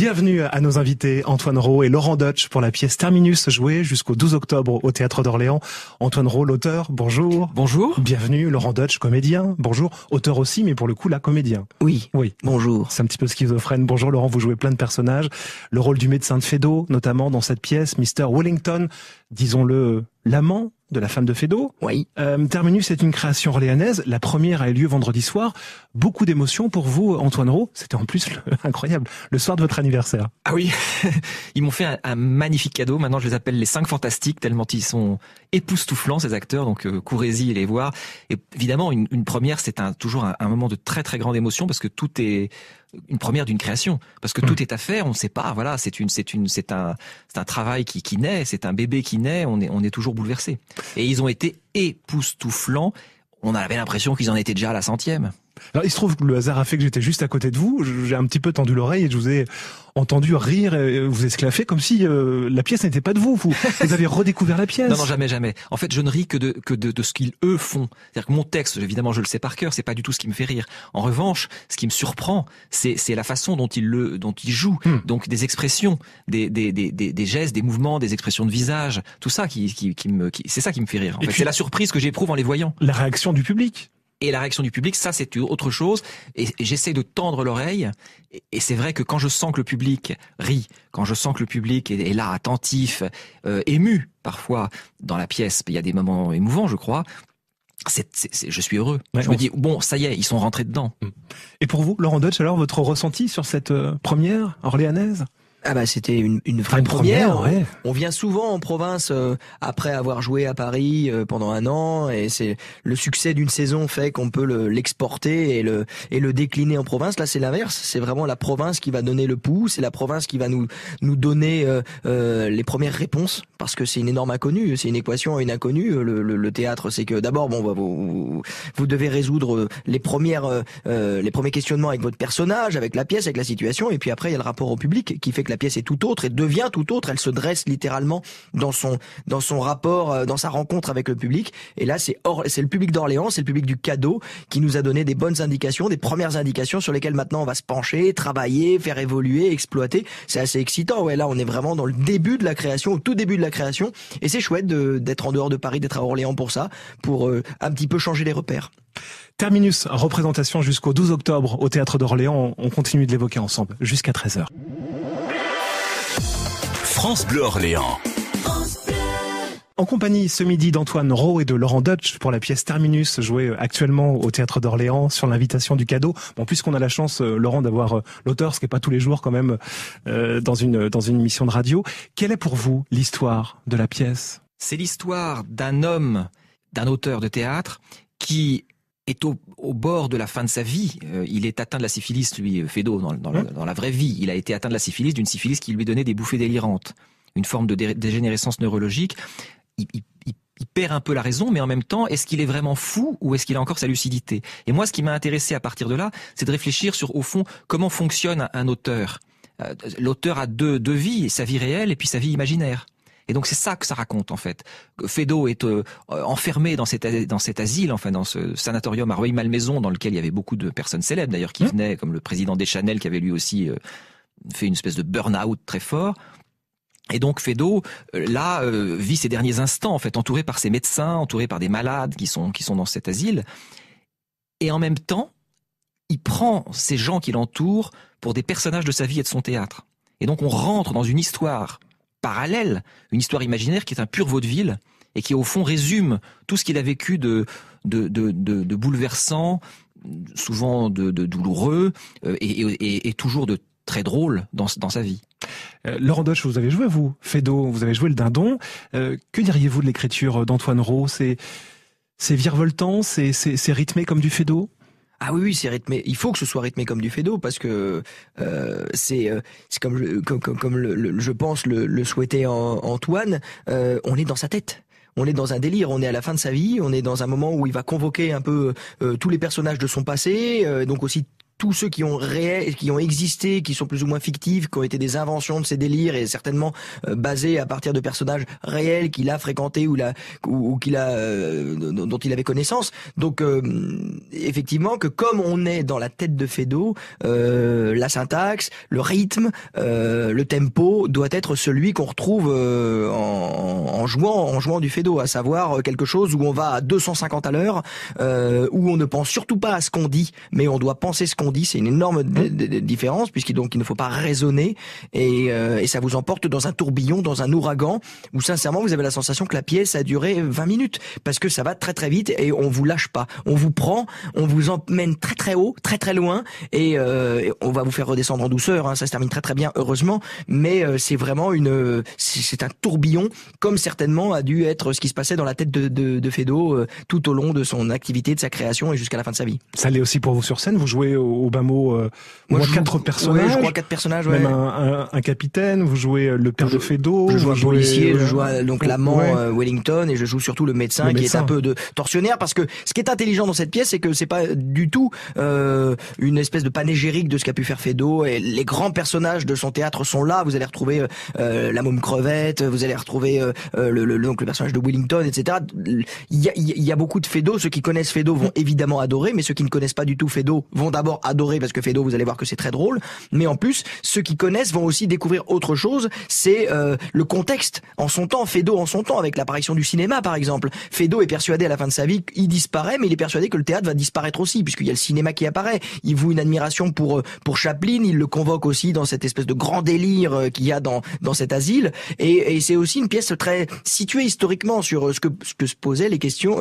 Bienvenue à nos invités Antoine Rau et Laurent Deutsch pour la pièce Terminus, jouée jusqu'au 12 octobre au Théâtre d'Orléans. Antoine Rau, l'auteur, bonjour. Bonjour. Bienvenue. Laurent Deutsch, comédien, bonjour. Auteur aussi, mais pour le coup, là, comédien. Oui. Bonjour. C'est un petit peu schizophrène. Bonjour Laurent, vous jouez plein de personnages. Le rôle du médecin de Feydeau, notamment dans cette pièce, Mr. Wellington, disons-le, l'amant de la femme de Feydeau. Oui. Terminus est une création orléanaise. La première a eu lieu vendredi soir. Beaucoup d'émotions pour vous, Antoine Rau. C'était en plus incroyable, le soir de votre anniversaire. Ah oui, ils m'ont fait un magnifique cadeau. Maintenant, je les appelle les 5 fantastiques, tellement ils sont époustouflants, ces acteurs. Donc, courez-y et les voir. Et évidemment, une première, c'est toujours un moment de très très grande émotion parce que tout est une première d'une création, parce que tout est à faire, on ne sait pas, voilà, c'est un travail qui naît, c'est un bébé qui naît, on est toujours bouleversé. Et ils ont été époustouflants, on avait l'impression qu'ils en étaient déjà à la 100e. Alors, il se trouve que le hasard a fait que j'étais juste à côté de vous, j'ai un petit peu tendu l'oreille et je vous ai entendu rire et vous esclaffer comme si la pièce n'était pas de vous. Vous avez redécouvert la pièce. Non, jamais. En fait, je ne ris que de ce qu'ils, eux, font. C'est-à-dire que mon texte, évidemment, je le sais par cœur, c'est pas du tout ce qui me fait rire. En revanche, ce qui me surprend, c'est la façon dont ils jouent. Donc, des expressions, des gestes, des mouvements, des expressions de visage, tout ça c'est ça qui me fait rire. En fait, c'est la surprise que j'éprouve en les voyant. La réaction du public. Et la réaction du public, ça c'est autre chose. Et j'essaie de tendre l'oreille. Et c'est vrai que quand je sens que le public rit, quand je sens que le public est là, attentif, ému parfois dans la pièce, il y a des moments émouvants, je crois. Je suis heureux. Ouais, je me dis, bon, ça y est, ils sont rentrés dedans. Et pour vous, Laurent Deutsch, alors, votre ressenti sur cette première orléanaise ? Ah bah c'était une vraie première. Ouais. On vient souvent en province après avoir joué à Paris pendant un an, et c'est le succès d'une saison fait qu'on peut l'exporter et le décliner en province. Là c'est l'inverse, c'est vraiment la province qui va donner le pouls, c'est la province qui va nous donner les premières réponses, parce que c'est une énorme inconnue, c'est une équation à une inconnue. Le théâtre, c'est que d'abord vous devez résoudre les premiers questionnements avec votre personnage, avec la pièce, avec la situation, et puis après il y a le rapport au public qui fait que la pièce est tout autre et devient tout autre. Elle se dresse littéralement dans son rapport, dans sa rencontre avec le public. Et là, c'est le public d'Orléans, c'est le public du cadeau qui nous a donné des bonnes indications, des premières indications sur lesquelles maintenant on va se pencher, travailler, faire évoluer, exploiter. C'est assez excitant. Ouais, là, on est vraiment dans le début de la création, au tout début de la création. Et c'est chouette d'être en dehors de Paris, d'être à Orléans pour ça, pour un petit peu changer les repères. Terminus, représentation jusqu'au 12 octobre au Théâtre d'Orléans. On continue de l'évoquer ensemble jusqu'à 13h. France Bleu Orléans. En compagnie ce midi d'Antoine Rau et de Laurent Deutsch pour la pièce Terminus, jouée actuellement au Théâtre d'Orléans sur l'invitation du cadeau. Bon, puisqu'on a la chance, Laurent, d'avoir l'auteur, ce qui n'est pas tous les jours quand même, dans une émission de radio. Quelle est pour vous l'histoire de la pièce ? C'est l'histoire d'un homme, d'un auteur de théâtre qui est au bord de la fin de sa vie. Il est atteint de la syphilis, lui, Feydeau, dans la vraie vie. Il a été atteint de la syphilis, d'une syphilis qui lui donnait des bouffées délirantes. Une forme de dégénérescence neurologique. Il perd un peu la raison, mais en même temps, est-ce qu'il est vraiment fou ou est-ce qu'il a encore sa lucidité ? Et moi, ce qui m'a intéressé à partir de là, c'est de réfléchir sur, au fond, comment fonctionne un auteur. L'auteur a deux vies, sa vie réelle et puis sa vie imaginaire. Et donc c'est ça que ça raconte en fait. Feydeau est enfermé dans cet asile, enfin dans ce sanatorium à Rueil-Malmaison, dans lequel il y avait beaucoup de personnes célèbres d'ailleurs qui venaient, comme le président Deschanel qui avait lui aussi fait une espèce de burn-out très fort. Et donc Feydeau vit ses derniers instants en fait, entouré par ses médecins, entouré par des malades qui sont dans cet asile. Et en même temps, il prend ces gens qui l'entourent pour des personnages de sa vie et de son théâtre. Et donc on rentre dans une histoire parallèle, une histoire imaginaire qui est un pur vaudeville et qui au fond résume tout ce qu'il a vécu de bouleversant, souvent de douloureux et toujours de très drôle dans sa vie. Laurent Deutsch, vous avez joué vous, Feydeau, vous avez joué le Dindon. Que diriez-vous de l'écriture d'Antoine Rau ? C'est virevoltant, c'est rythmé comme du Feydeau ? Ah oui, c'est rythmé. Il faut que ce soit rythmé comme du Feydeau parce que c'est comme je pense le souhaitait Antoine. On est dans sa tête. On est dans un délire, on est à la fin de sa vie, on est dans un moment où il va convoquer un peu tous les personnages de son passé, donc aussi tous ceux qui ont existé, qui sont plus ou moins fictifs, qui ont été des inventions de ses délires et certainement basés à partir de personnages réels qu'il a fréquentés ou qu'il a dont il avait connaissance. Donc effectivement que comme on est dans la tête de Feydeau, la syntaxe, le rythme, le tempo doit être celui qu'on retrouve en jouant du Feydeau, à savoir quelque chose où on va à 250 à l'heure, où on ne pense surtout pas à ce qu'on dit, mais on doit penser ce qu'on dit. C'est une énorme différence, puisqu'il ne faut pas raisonner, et ça vous emporte dans un tourbillon, dans un ouragan, où sincèrement vous avez la sensation que la pièce a duré 20 minutes, parce que ça va très très vite et on vous lâche pas. On vous prend, on vous emmène très très haut, très très loin, et on va vous faire redescendre en douceur, hein, ça se termine très très bien, heureusement, mais c'est vraiment c'est un tourbillon, comme certainement a dû être ce qui se passait dans la tête de Feydeau tout au long de son activité, de sa création et jusqu'à la fin de sa vie. Ça l'est aussi pour vous sur scène, vous jouez au bas mot Moi, 4 personnages. Ouais, je crois 4 personnages, ouais. Même un capitaine, vous jouez le père de Feydeau. Je joue un policier, je joue donc l'amant Wellington, et je joue surtout le médecin qui est un peu de tortionnaire, parce que ce qui est intelligent dans cette pièce, c'est que c'est pas du tout une espèce de panégyrique de ce qu'a pu faire Feydeau, et les grands personnages de son théâtre sont là. Vous allez retrouver la môme crevette, vous allez retrouver donc le personnage de Wellington, etc. Il y a beaucoup de Feydeau. Ceux qui connaissent Feydeau vont évidemment adorer, mais ceux qui ne connaissent pas du tout Feydeau vont d'abord adorer, parce que Feydeau, vous allez voir que c'est très drôle, mais en plus ceux qui connaissent vont aussi découvrir autre chose. C'est le contexte en son temps, Feydeau en son temps, avec l'apparition du cinéma par exemple. Feydeau est persuadé à la fin de sa vie qu'il disparaît, mais il est persuadé que le théâtre va disparaître aussi, puisqu'il y a le cinéma qui apparaît. Il voue une admiration pour Chaplin, il le convoque aussi dans cette espèce de grand délire qu'il y a dans cet asile, et c'est aussi une pièce très située historiquement sur ce que se posaient les questions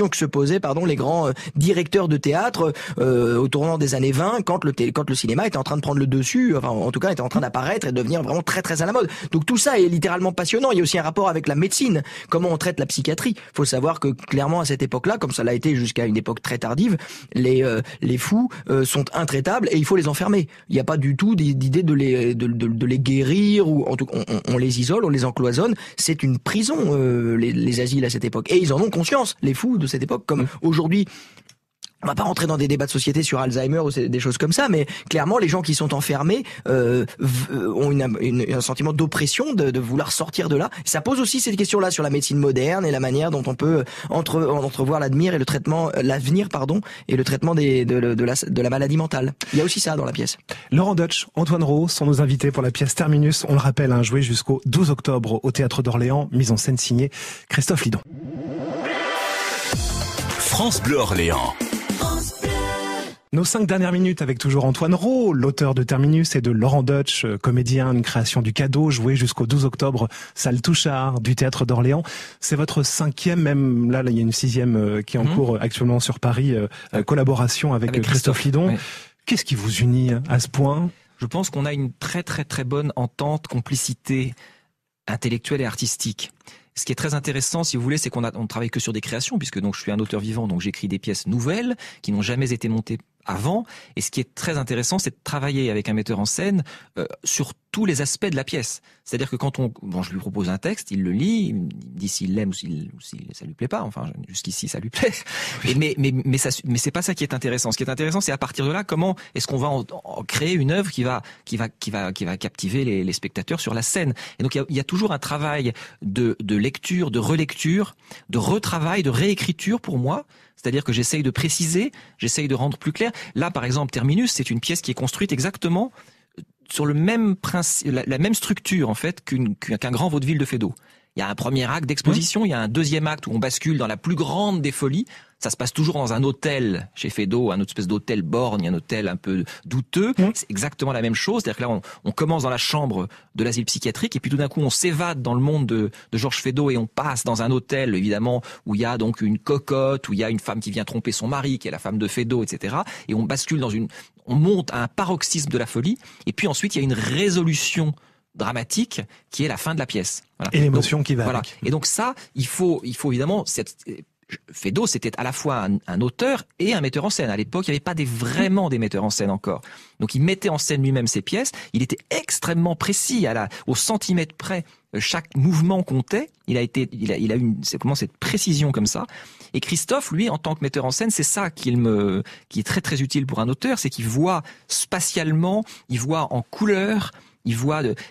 que se posaient les grands directeurs de théâtre au tournant des années 20, quand le cinéma était en train de prendre le dessus, enfin en tout cas était en train d'apparaître et de devenir vraiment très très à la mode. Donc tout ça est littéralement passionnant. Il y a aussi un rapport avec la médecine, comment on traite la psychiatrie. Faut savoir que clairement à cette époque-là, comme ça l'a été jusqu'à une époque très tardive, les fous sont intraitables et il faut les enfermer. Il n'y a pas du tout d'idée de les guérir, ou en tout cas on les isole, on les encloisonne. C'est une prison les asiles à cette époque, et ils en ont conscience, les fous de cette époque, comme aujourd'hui. On va pas rentrer dans des débats de société sur Alzheimer ou des choses comme ça, mais clairement les gens qui sont enfermés ont un sentiment d'oppression, de vouloir sortir de là. Ça pose aussi cette question-là sur la médecine moderne et la manière dont on peut entrevoir l'avenir et le traitement et le traitement de la maladie mentale. Il y a aussi ça dans la pièce. Laurent Deutsch, Antoine Rau sont nos invités pour la pièce Terminus. On le rappelle, joué jusqu'au 12 octobre au Théâtre d'Orléans, mise en scène signée Christophe Lidon. France Bleu Orléans. Nos 5 dernières minutes avec toujours Antoine Rau, l'auteur de Terminus, et de Laurent Deutsch, comédien, une création du Cadeau, joué jusqu'au 12 octobre, salle Touchard du Théâtre d'Orléans. C'est votre 5e, même là il y a une 6e qui est en cours actuellement sur Paris, collaboration avec Christophe Lidon. Ouais. Qu'est-ce qui vous unit à ce point ? Je pense qu'on a une très très très bonne entente, complicité intellectuelle et artistique. Ce qui est très intéressant, si vous voulez, c'est qu'on ne travaille que sur des créations, puisque donc je suis un auteur vivant, donc j'écris des pièces nouvelles qui n'ont jamais été montées avant. Et ce qui est très intéressant, c'est de travailler avec un metteur en scène sur tous les aspects de la pièce. C'est-à-dire que quand je lui propose un texte, il le lit, il me dit s'il l'aime ou si ça lui plaît pas. Enfin, jusqu'ici, ça lui plaît. Mais c'est pas ça qui est intéressant. Ce qui est intéressant, c'est à partir de là, comment est-ce qu'on va en créer une œuvre qui va captiver les spectateurs sur la scène. Et donc il y a toujours un travail de lecture, de relecture, de retravail, de réécriture pour moi. C'est-à-dire que j'essaye de préciser, j'essaye de rendre plus clair. Là, par exemple, Terminus, c'est une pièce qui est construite exactement sur le même principe, la même structure en fait qu'un grand vaudeville de Feydeau. Il y a un premier acte d'exposition, il y a un deuxième acte où on bascule dans la plus grande des folies. Ça se passe toujours dans un hôtel chez Feydeau, un autre espèce d'hôtel borgne, un hôtel un peu douteux. C'est exactement la même chose. C'est-à-dire que là, on commence dans la chambre de l'asile psychiatrique et puis tout d'un coup, on s'évade dans le monde de Georges Feydeau et on passe dans un hôtel, évidemment, où il y a donc une cocotte, où il y a une femme qui vient tromper son mari, qui est la femme de Feydeau, etc. Et on bascule on monte à un paroxysme de la folie. Et puis ensuite, il y a une résolution dramatique qui est la fin de la pièce. Voilà. Et l'émotion qui va voilà. avec. Et donc ça, il faut évidemment Feydeau, c'était à la fois un auteur et un metteur en scène. À l'époque, il n'y avait pas vraiment des metteurs en scène encore. Donc, il mettait en scène lui-même ses pièces. Il était extrêmement précis, au centimètre près. Chaque mouvement comptait. Il a eu cette précision comme ça. Et Christophe, lui, en tant que metteur en scène, c'est ça qui est très très utile pour un auteur, c'est qu'il voit spatialement, il voit en couleur.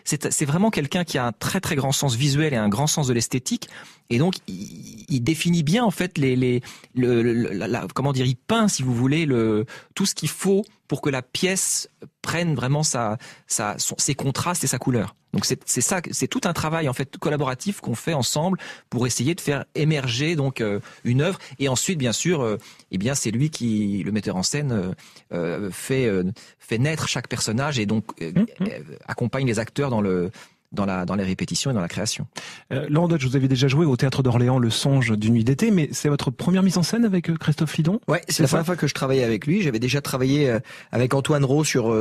C'est vraiment quelqu'un qui a un très très grand sens visuel et un grand sens de l'esthétique, et donc il définit bien en fait comment dire, il peint, si vous voulez, tout ce qu'il faut pour que la pièce prenne vraiment ses contrastes et sa couleur. Donc c'est tout un travail en fait collaboratif qu'on fait ensemble pour essayer de faire émerger donc une œuvre, et ensuite bien sûr c'est lui qui, le metteur en scène, fait naître chaque personnage, et donc accompagne les acteurs dans les répétitions et dans la création. Laurent Deutsch, vous avez déjà joué au Théâtre d'Orléans Le Songe d'une nuit d'été, mais c'est votre première mise en scène avec Christophe Lidon? Ouais, c'est la première fois que je travaillais avec lui. J'avais déjà travaillé avec Antoine Rau sur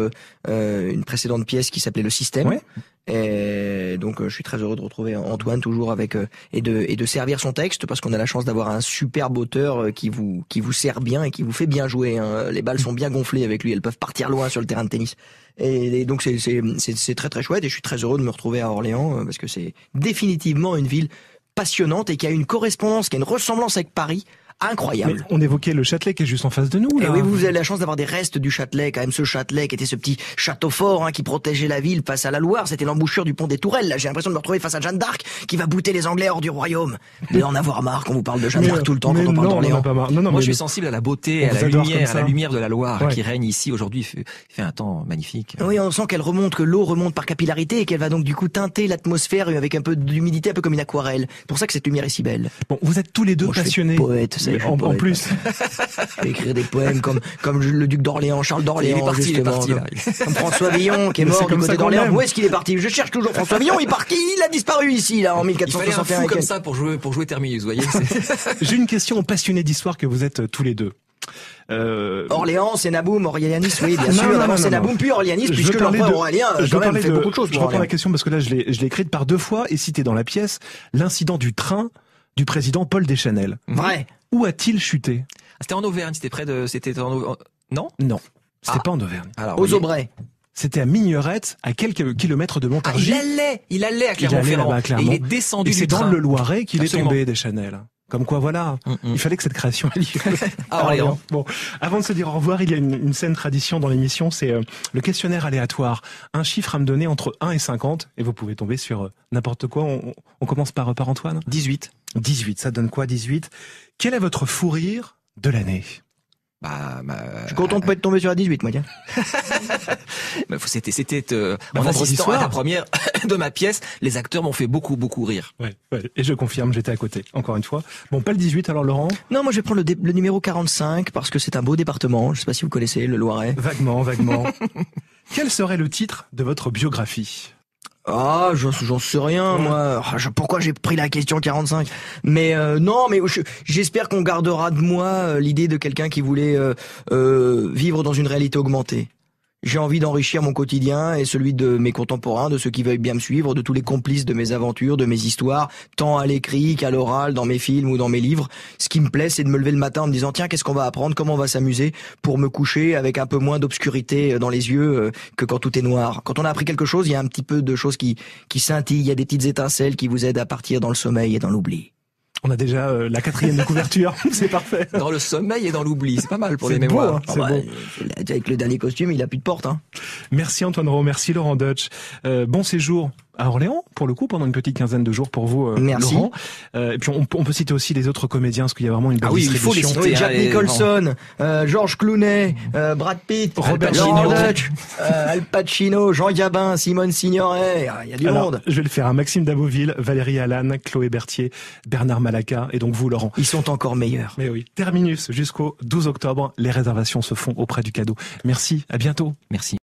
une précédente pièce qui s'appelait Le Système. Ouais. Et donc je suis très heureux de retrouver Antoine toujours avec et de servir son texte, parce qu'on a la chance d'avoir un superbe auteur qui vous sert bien et qui vous fait bien jouer, hein. Les balles sont bien gonflées avec lui, elles peuvent partir loin sur le terrain de tennis. Et donc c'est très très chouette, et je suis très heureux de me retrouver à Orléans, parce que c'est définitivement une ville passionnante et qui a une correspondance, qui a une ressemblance avec Paris incroyable. Mais on évoquait le Châtelet qui est juste en face de nous, là. Et oui, vous avez la chance d'avoir des restes du Châtelet, quand même, ce Châtelet qui était ce petit château fort, hein, qui protégeait la ville face à la Loire. C'était l'embouchure du pont des Tourelles. Là, j'ai l'impression de me retrouver face à Jeanne d'Arc qui va bouter les Anglais hors du royaume. Mais en avoir marre qu'on vous parle de Jeanne d'Arc tout le temps quand on parle d'Orléans. Moi, je suis sensible à la beauté, à la lumière de la Loire qui règne ici aujourd'hui. Il fait un temps magnifique. Oui, on sent que l'eau remonte par capillarité et qu'elle va donc du coup teinter l'atmosphère avec un peu d'humidité, un peu comme une aquarelle. C'est pour ça que cette lumière est si belle. Bon, vous êtes tous les deux passionnés. En plus. Je vais écrire des poèmes comme le duc d'Orléans, Charles d'Orléans. Il est parti, là. Comme François Villon, qui est mort du côté d'Orléans. Où est-ce qu'il est parti? Je cherche toujours François Villon. Il part qui? Il a disparu ici, là, en 1461. Il fallait un fou comme ça pour jouer Terminus, vous voyez. J'ai une question aux passionnés d'histoire que vous êtes tous les deux. Orléans, Sénaboum, Aurelianis, oui, bien sûr. D'abord Sénaboum, puis Aurelianis, puisque l'empereur Aurélien, quand même, fait beaucoup de choses. Je reprends la question parce que là, je l'ai écrite par deux fois et citée dans la pièce. L'incident du train du président Paul Deschanel. Vrai. Où a-t-il chuté? C'était en Auvergne, non? Non, c'était pas en Auvergne. Alors, aux Aubrais. C'était à Mignerette, à quelques kilomètres de Montargis. Il allait à Clermont-Ferrand. Et il est descendu du train. Et c'est dans le Loiret qu'il est tombé, Deschanel. Comme quoi, voilà, il fallait que cette création ait lieu. Orléans. Bon, avant de se dire au revoir, il y a une saine tradition dans l'émission, c'est le questionnaire aléatoire. Un chiffre à me donner entre 1 et 50, et vous pouvez tomber sur n'importe quoi. On commence par Antoine. 18. 18, ça donne quoi, 18? Quel est votre fou rire de l'année? Je suis content de pas être tombé sur la 18, moi, tiens. C'était en assistant à la première de ma pièce, les acteurs m'ont fait beaucoup rire. Ouais, et je confirme, j'étais à côté, encore une fois. Bon, pas le 18, alors Laurent? Non, moi je vais prendre le numéro 45, parce que c'est un beau département, je sais pas si vous connaissez, le Loiret. Vaguement. Quel serait le titre de votre biographie? Ah, j'en sais rien, moi. Pourquoi j'ai pris la question 45? Mais non, mais j'espère qu'on gardera de moi l'idée de quelqu'un qui voulait vivre dans une réalité augmentée. J'ai envie d'enrichir mon quotidien et celui de mes contemporains, de ceux qui veulent bien me suivre, de tous les complices de mes aventures, de mes histoires, tant à l'écrit qu'à l'oral, dans mes films ou dans mes livres. Ce qui me plaît, c'est de me lever le matin en me disant, tiens, qu'est-ce qu'on va apprendre, comment on va s'amuser, pour me coucher avec un peu moins d'obscurité dans les yeux que quand tout est noir. Quand on a appris quelque chose, il y a un petit peu de choses qui scintillent, il y a des petites étincelles qui vous aident à partir dans le sommeil et dans l'oubli. On a déjà la 4e de couverture, c'est parfait. Dans le sommeil et dans l'oubli, c'est pas mal pour les mémoires. C'est beau. Avec le dernier costume, il a plus de porte. Hein. Merci Antoine Rau, merci Laurent Deutsch. Bon séjour à Orléans, pour le coup, pendant une petite quinzaine de jours pour vous, merci. Laurent. Et puis on peut citer aussi les autres comédiens, parce qu'il y a vraiment une belle distribution. Il faut les citer, Jack Nicholson, George Clooney, Brad Pitt, Laurent Deutsch, Al Pacino, Jean Gabin, Simone Signoret, il y a du monde. Je vais le faire à Maxime Daboville, Valérie Allan, Chloé Berthier, Bernard Malaka et donc vous Laurent. Ils sont encore meilleurs. Mais oui. Terminus jusqu'au 12 octobre, les réservations se font auprès du cadeau. Merci, à bientôt. Merci.